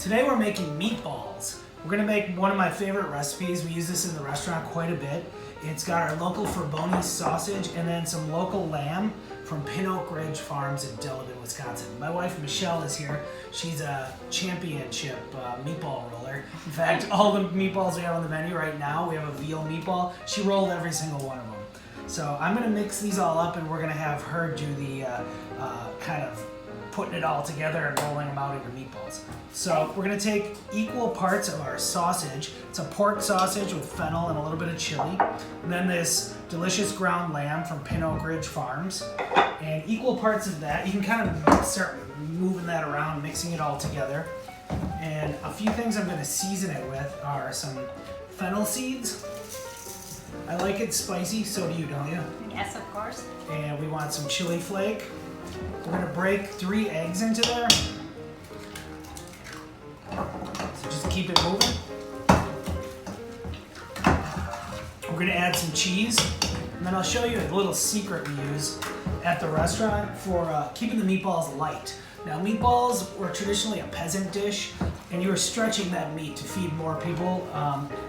Today we're making meatballs. We're gonna make one of my favorite recipes. We use this in the restaurant quite a bit. It's got our local Fraboni sausage and then some local lamb from Pin Oak Ridge Farms in Delavan, Wisconsin. My wife Michelle is here. She's a championship meatball roller. In fact, all the meatballs we have on the menu right now, we have a veal meatball. She rolled every single one of them. So I'm gonna mix these all up and we're gonna have her do the kind of putting it all together and rolling them out into meatballs. So we're gonna take equal parts of our sausage. It's a pork sausage with fennel and a little bit of chili. And then this delicious ground lamb from Pin Oak Ridge Farms. And equal parts of that. You can kind of start moving that around, mixing it all together. And a few things I'm gonna season it with are some fennel seeds. I like it spicy, so do you, don't you? Yes, of course. And we want some chili flake. We're gonna break 3 eggs into there. So just keep it moving. We're gonna add some cheese. And then I'll show you a little secret we use at the restaurant for keeping the meatballs light. Now meatballs were traditionally a peasant dish, and you were stretching that meat to feed more people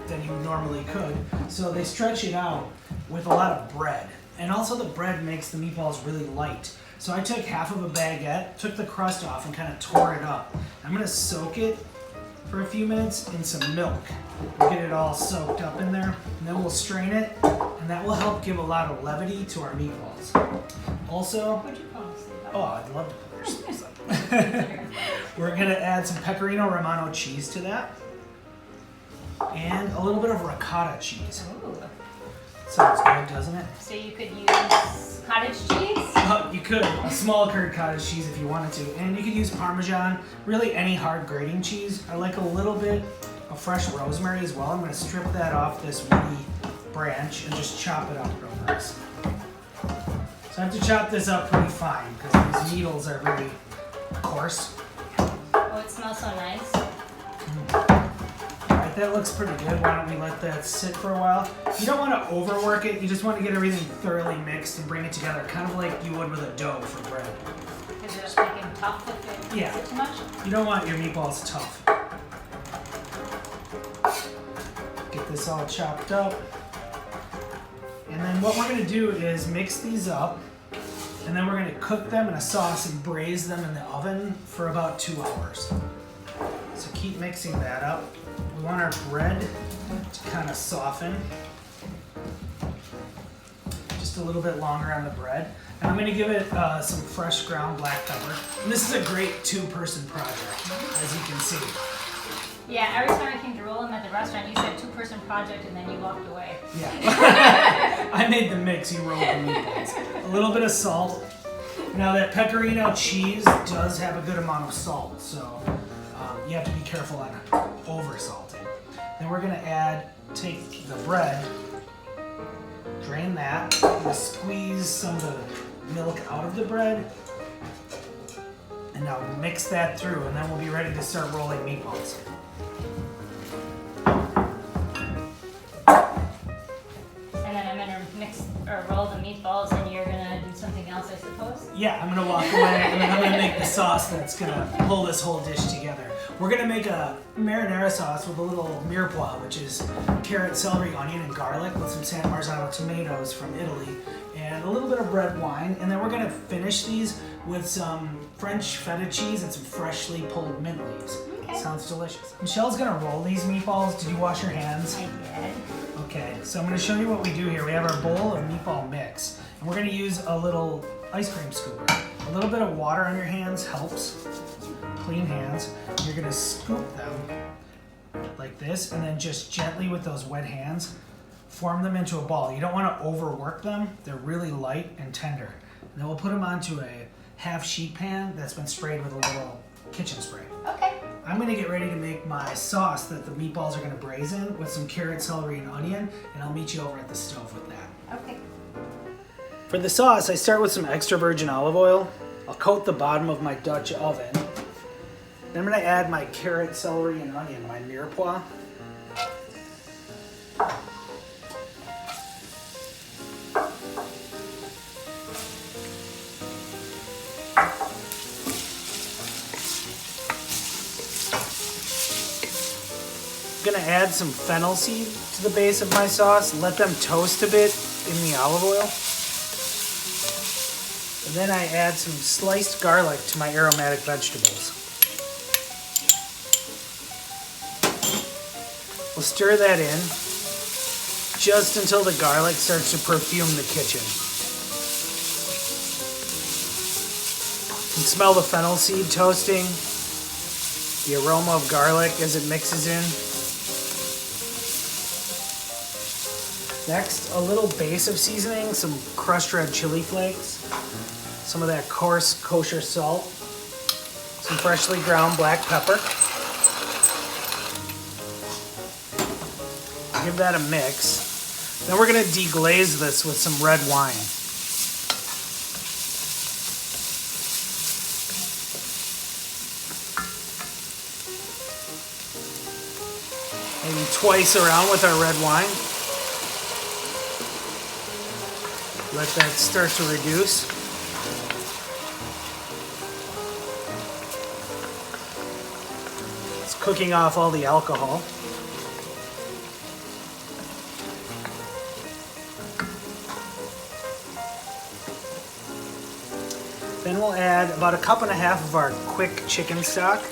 than you normally could. So they stretch it out with a lot of bread. And also the bread makes the meatballs really light. So I took half of a baguette, took the crust off and kind of tore it up. I'm gonna soak it for a few minutes in some milk. We'll get it all soaked up in there, and then we'll strain it, and that will help give a lot of levity to our meatballs. Also, Would you promise? oh, I'd love to put yours up. We're gonna add some Pecorino Romano cheese to that, and a little bit of ricotta cheese. Ooh. Sounds good, doesn't it? So you could use cottage cheese? You could, a small curd cottage cheese if you wanted to, and you could use Parmesan, really any hard grating cheese. I like a little bit of fresh rosemary as well. I'm gonna strip that off this woody branch and just chop it up real nice. So I have to chop this up pretty fine because these needles are very coarse. Oh, it smells so nice. Alright, that looks pretty good. Why don't we let that sit for a while? You don't want to overwork it. You just want to get everything thoroughly mixed and bring it together, kind of like you would with a dough for bread. Is it like in tough if it Yeah. Is it too much? You don't want your meatballs tough. Get this all chopped up. And then what we're going to do is mix these up, and then we're going to cook them in a sauce and braise them in the oven for about 2 hours. So keep mixing that up. We want our bread to kind of soften. Just a little bit longer on the bread. And I'm going to give it some fresh ground black pepper. And this is a great 2-person project, as you can see. Yeah, every time I came to roll them at the restaurant, you said 2-person project and then you walked away. Yeah. I made the mix, you rolled the meatballs. A little bit of salt. Now that Pecorino cheese does have a good amount of salt, so you have to be careful on over salting. Then we're gonna take the bread, drain that, and squeeze some of the milk out of the bread, and now mix that through, and then we'll be ready to start rolling meatballs. And then I'm gonna mix or roll the meatballs and you're gonna do something else, I suppose? Yeah, I'm gonna walk away and then I'm gonna make the sauce that's gonna pull this whole dish together. We're gonna make a marinara sauce with a little mirepoix, which is carrot, celery, onion, and garlic with some San Marzano tomatoes from Italy and a little bit of red wine. And then we're gonna finish these with some French feta cheese and some freshly pulled mint leaves. Okay. Sounds delicious. Michelle's gonna roll these meatballs. Did you wash your hands? I did. Okay, so I'm going to show you what we do here. We have our bowl of meatball mix, and we're going to use a little ice cream scooper. A little bit of water on your hands helps. Clean hands. You're going to scoop them like this, and then just gently with those wet hands, form them into a ball. You don't want to overwork them. They're really light and tender. And then we'll put them onto a half sheet pan that's been sprayed with a little kitchen spray. Okay. I'm gonna get ready to make my sauce that the meatballs are gonna braise in with some carrot, celery, and onion, and I'll meet you over at the stove with that. Okay. For the sauce, I start with some extra virgin olive oil. I'll coat the bottom of my Dutch oven. Then I'm gonna add my carrot, celery, and onion, my mirepoix. gonna add some fennel seed to the base of my sauce, let them toast a bit in the olive oil. And then I add some sliced garlic to my aromatic vegetables. We'll stir that in just until the garlic starts to perfume the kitchen. You can smell the fennel seed toasting, the aroma of garlic as it mixes in. Next, a little base of seasoning, some crushed red chili flakes, some of that coarse kosher salt, some freshly ground black pepper. Give that a mix. Then we're gonna deglaze this with some red wine. Maybe twice around with our red wine. Let that start to reduce. It's cooking off all the alcohol. Then we'll add about 1.5 cups of our quick chicken stock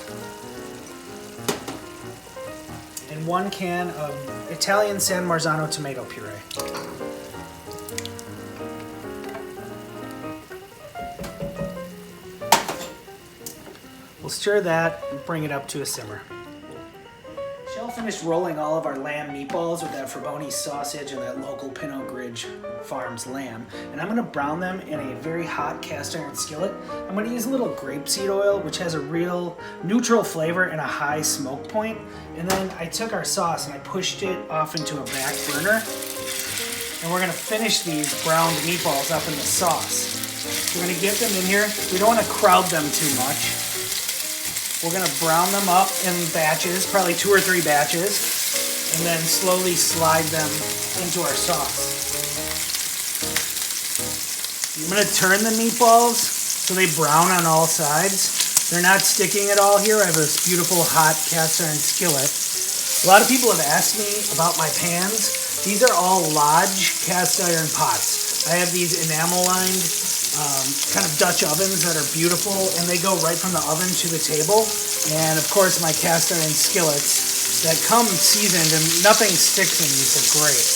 and 1 can of Italian San Marzano tomato puree. We'll stir that and bring it up to a simmer. Shell finished rolling all of our lamb meatballs with that Fraboni sausage and that local Pinot Grigio Farms lamb. And I'm gonna brown them in a very hot cast iron skillet. I'm gonna use a little grapeseed oil, which has a real neutral flavor and a high smoke point. And then I took our sauce and I pushed it off into a back burner. And we're gonna finish these browned meatballs up in the sauce. We're gonna get them in here. We don't wanna crowd them too much. We're gonna brown them up in batches, probably 2 or 3 batches, and then slowly slide them into our sauce. I'm gonna turn the meatballs so they brown on all sides. They're not sticking at all here. I have this beautiful hot cast iron skillet. A lot of people have asked me about my pans. These are all Lodge cast iron pots. I have these enamel-lined kind of Dutch ovens that are beautiful, and they go right from the oven to the table. And of course my cast iron skillets that come seasoned and nothing sticks in these are great.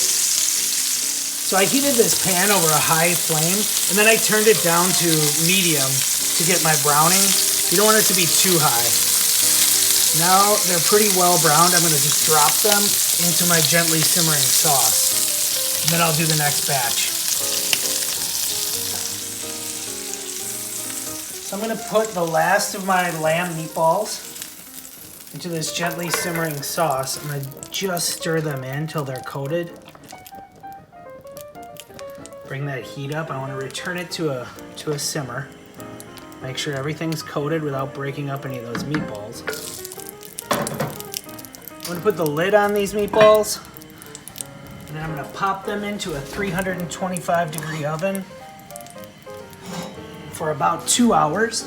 So I heated this pan over a high flame, and then I turned it down to medium to get my browning. You don't want it to be too high. Now they're pretty well browned. I'm gonna just drop them into my gently simmering sauce. And then I'll do the next batch. So I'm gonna put the last of my lamb meatballs into this gently simmering sauce. I'm gonna just stir them in until they're coated. Bring that heat up. I wanna return it to a simmer. Make sure everything's coated without breaking up any of those meatballs. I'm gonna put the lid on these meatballs, and then I'm gonna pop them into a 325-degree oven for about 2 hours.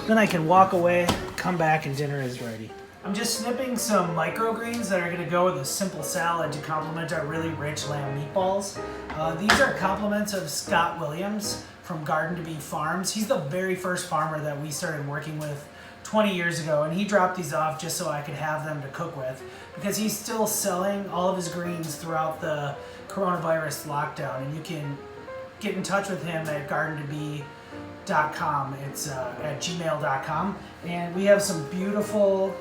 Then I can walk away, come back, and dinner is ready. I'm just snipping some microgreens that are gonna go with a simple salad to complement our really rich lamb meatballs. These are compliments of Scott Williams from Garden to Beef Farms. He's the very first farmer that we started working with 20 years ago, and he dropped these off just so I could have them to cook with, because he's still selling all of his greens throughout the coronavirus lockdown. And you can get in touch with him at gardentobee.com. It's at gmail.com. And we have some beautiful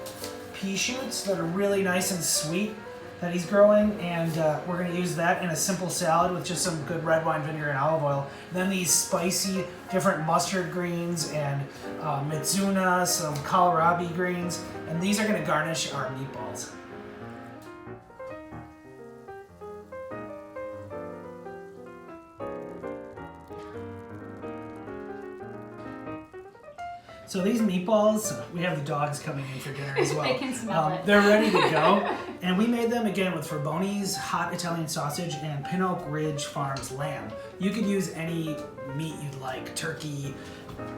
pea shoots that are really nice and sweet that he's growing, and we're going to use that in a simple salad with just some good red wine vinegar and olive oil. And then these spicy different mustard greens and mizuna, some kohlrabi greens, and these are going to garnish our meatballs. So these meatballs, we have the dogs coming in for dinner as well. They can smell it. They're ready to go. And we made them again with Fraboni's hot Italian sausage and Pinot Grigio Farms lamb. You could use any meat you'd like, turkey,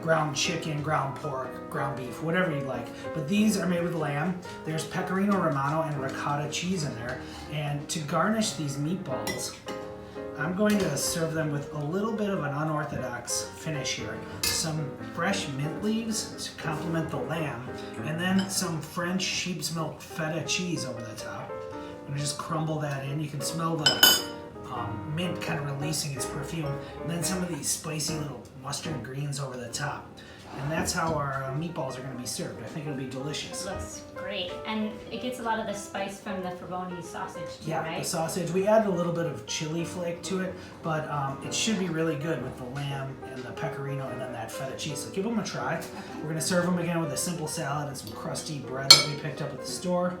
ground chicken, ground pork, ground beef, whatever you like. But these are made with lamb. There's pecorino romano and ricotta cheese in there. And to garnish these meatballs, I'm going to serve them with a little bit of an unorthodox finish here. Some fresh mint leaves to complement the lamb, and then some French sheep's milk feta cheese over the top. I'm gonna just crumble that in. You can smell the mint kind of releasing its perfume, and then some of these spicy little mustard greens over the top. And that's how our meatballs are going to be served. I think it'll be delicious. Looks great. And it gets a lot of the spice from the Fraboni sausage too, Yeah, right? the sausage. We added a little bit of chili flake to it, but it should be really good with the lamb and the pecorino and then that feta cheese. So give them a try. Okay. We're going to serve them again with a simple salad and some crusty bread that we picked up at the store.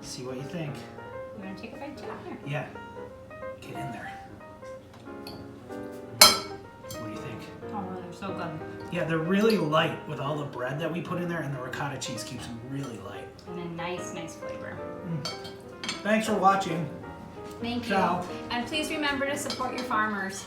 See what you think. You want to take a bite, Chapter? Yeah. Get in there. What do you think? Oh, they're so good. Yeah, they're really light with all the bread that we put in there, and the ricotta cheese keeps them really light. And a nice flavor. Thanks for watching. Thank you. Ciao. And please remember to support your farmers.